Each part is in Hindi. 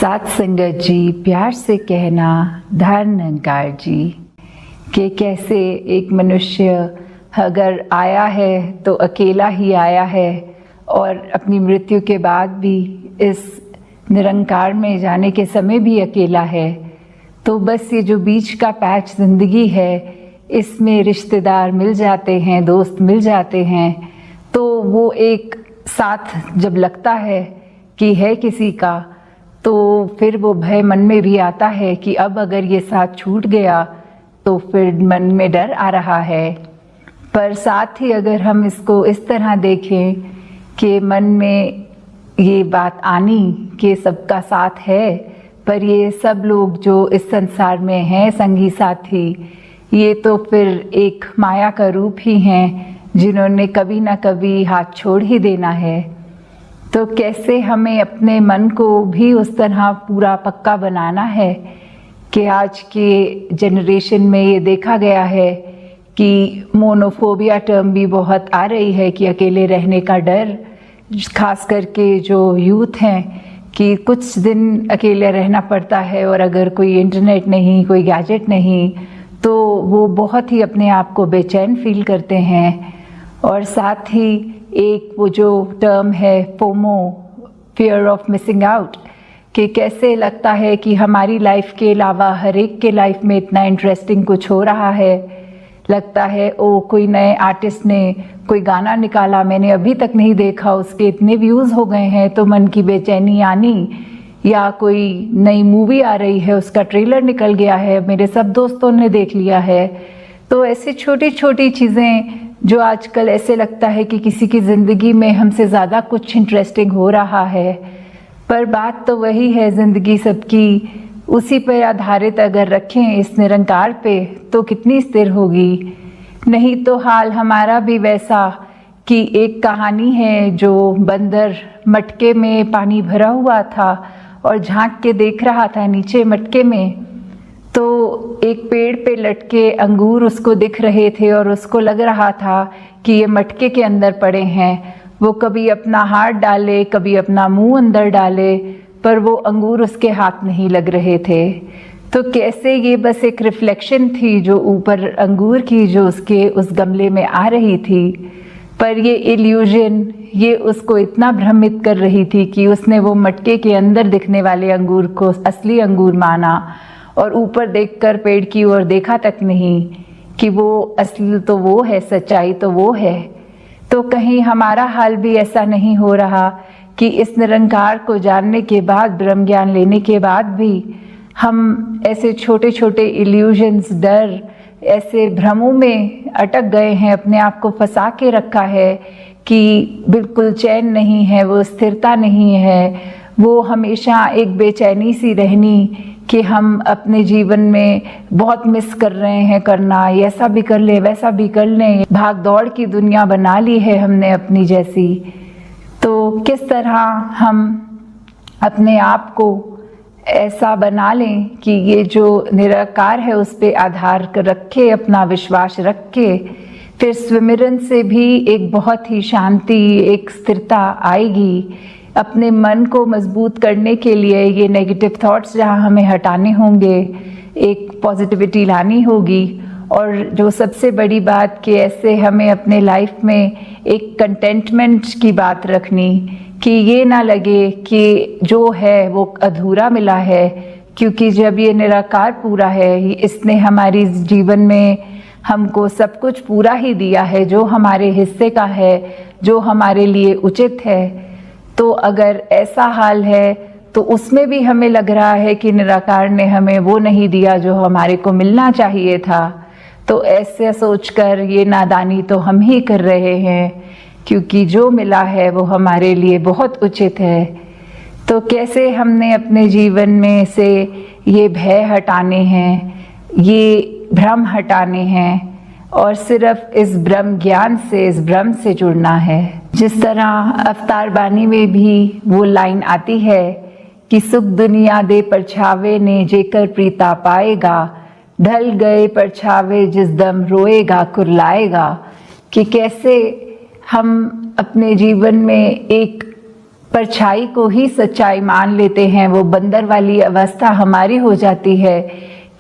साथ संगत जी प्यार से कहना धन निरंकार जी कि कैसे एक मनुष्य अगर आया है तो अकेला ही आया है और अपनी मृत्यु के बाद भी इस निरंकार में जाने के समय भी अकेला है। तो बस ये जो बीच का पैच ज़िंदगी है इसमें रिश्तेदार मिल जाते हैं, दोस्त मिल जाते हैं, तो वो एक साथ जब लगता है कि है किसी का तो फिर वो भय मन में भी आता है कि अब अगर ये साथ छूट गया तो फिर मन में डर आ रहा है। पर साथ ही अगर हम इसको इस तरह देखें कि मन में ये बात आनी कि सबका साथ है, पर ये सब लोग जो इस संसार में हैं संगी साथी, ये तो फिर एक माया का रूप ही हैं जिन्होंने कभी ना कभी हाथ छोड़ ही देना है। तो कैसे हमें अपने मन को भी उस तरह पूरा पक्का बनाना है कि आज के जनरेशन में ये देखा गया है कि मोनोफोबिया टर्म भी बहुत आ रही है कि अकेले रहने का डर, खास करके जो यूथ हैं कि कुछ दिन अकेले रहना पड़ता है और अगर कोई इंटरनेट नहीं, कोई गैजेट नहीं, तो वो बहुत ही अपने आप को बेचैन फील करते हैं। और साथ ही एक वो जो टर्म है FOMO, fear of missing out, कि कैसे लगता है कि हमारी लाइफ के अलावा हर एक के लाइफ में इतना इंटरेस्टिंग कुछ हो रहा है। लगता है ओ कोई नए आर्टिस्ट ने कोई गाना निकाला, मैंने अभी तक नहीं देखा, उसके इतने व्यूज़ हो गए हैं, तो मन की बेचैनी आनी। या कोई नई मूवी आ रही है, उसका ट्रेलर निकल गया है, मेरे सब दोस्तों ने देख लिया है। तो ऐसी छोटी छोटी चीज़ें जो आजकल ऐसे लगता है कि किसी की ज़िंदगी में हमसे ज़्यादा कुछ इंटरेस्टिंग हो रहा है, पर बात तो वही है, ज़िंदगी सबकी उसी पर आधारित अगर रखें इस निरंकार पे तो कितनी स्थिर होगी। नहीं तो हाल हमारा भी वैसा कि एक कहानी है जो बंदर मटके में पानी भरा हुआ था और झांक के देख रहा था नीचे मटके में, तो एक पेड़ पे लटके अंगूर उसको दिख रहे थे और उसको लग रहा था कि ये मटके के अंदर पड़े हैं। वो कभी अपना हाथ डाले, कभी अपना मुंह अंदर डाले, पर वो अंगूर उसके हाथ नहीं लग रहे थे। तो कैसे ये बस एक रिफ्लेक्शन थी जो ऊपर अंगूर की जो उसके उस गमले में आ रही थी, पर ये इल्यूजन ये उसको इतना भ्रमित कर रही थी कि उसने वो मटके के अंदर दिखने वाले अंगूर को असली अंगूर माना और ऊपर देखकर पेड़ की ओर देखा तक नहीं कि वो असली तो वो है, सच्चाई तो वो है। तो कहीं हमारा हाल भी ऐसा नहीं हो रहा कि इस निरंकार को जानने के बाद, ब्रह्म ज्ञान लेने के बाद भी हम ऐसे छोटे छोटे इल्यूजन्स, डर, ऐसे भ्रमों में अटक गए हैं, अपने आप को फंसा के रखा है कि बिल्कुल चैन नहीं है, वो स्थिरता नहीं है, वो हमेशा एक बेचैनी सी रहनी कि हम अपने जीवन में बहुत मिस कर रहे हैं करना, ऐसा भी कर ले, वैसा भी कर लें, भाग दौड़ की दुनिया बना ली है हमने अपनी जैसी। तो किस तरह हम अपने आप को ऐसा बना लें कि ये जो निराकार है उस पे आधार कर रखे, अपना विश्वास रख के फिर स्विमिरन से भी एक बहुत ही शांति, एक स्थिरता आएगी। अपने मन को मजबूत करने के लिए ये नेगेटिव थॉट्स जहाँ हमें हटाने होंगे, एक पॉजिटिविटी लानी होगी। और जो सबसे बड़ी बात कि ऐसे हमें अपने लाइफ में एक कंटेंटमेंट की बात रखनी कि ये ना लगे कि जो है वो अधूरा मिला है, क्योंकि जब ये निराकार पूरा है, इसने हमारी जीवन में हमको सब कुछ पूरा ही दिया है जो हमारे हिस्से का है, जो हमारे लिए उचित है। तो अगर ऐसा हाल है तो उसमें भी हमें लग रहा है कि निराकार ने हमें वो नहीं दिया जो हमारे को मिलना चाहिए था, तो ऐसे सोचकर ये नादानी तो हम ही कर रहे हैं, क्योंकि जो मिला है वो हमारे लिए बहुत उचित है। तो कैसे हमने अपने जीवन में से ये भय हटाने हैं, ये भ्रम हटाने हैं और सिर्फ इस ब्रह्म ज्ञान से, इस ब्रह्म से जुड़ना है। जिस तरह अवतार बानी में भी वो लाइन आती है कि सुख दुनिया दे परछावे ने जेकर प्रीता पाएगा, ढल गए परछावे जिस दम रोएगा कुरलाएगा। कि कैसे हम अपने जीवन में एक परछाई को ही सच्चाई मान लेते हैं, वो बंदर वाली अवस्था हमारी हो जाती है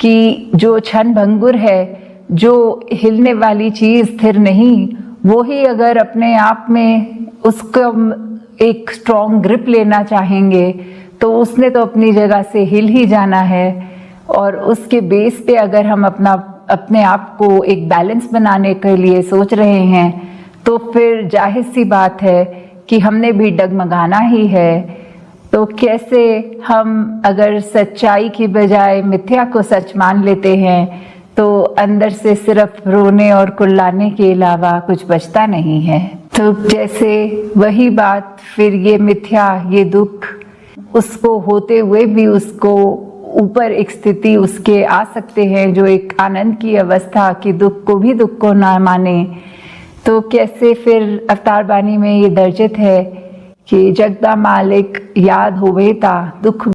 कि जो क्षण भंगुर है, जो हिलने वाली चीज स्थिर नहीं, वो ही अगर अपने आप में उसको एक स्ट्रॉन्ग ग्रिप लेना चाहेंगे तो उसने तो अपनी जगह से हिल ही जाना है। और उसके बेस पे अगर हम अपने आप को एक बैलेंस बनाने के लिए सोच रहे हैं तो फिर जाहिर सी बात है कि हमने भी डगमगाना ही है। तो कैसे हम अगर सच्चाई की बजाय मिथ्या को सच मान लेते हैं तो अंदर से सिर्फ रोने और कुल्लाने के अलावा कुछ बचता नहीं है। तो जैसे वही बात, फिर ये मिथ्या, ये दुख, उसको होते हुए भी उसको ऊपर एक स्थिति उसके आ सकते हैं जो एक आनंद की अवस्था कि दुख को भी दुख को ना माने। तो कैसे फिर अवतार बानी में ये दर्जित है कि जगदा मालिक याद होवे ता दुख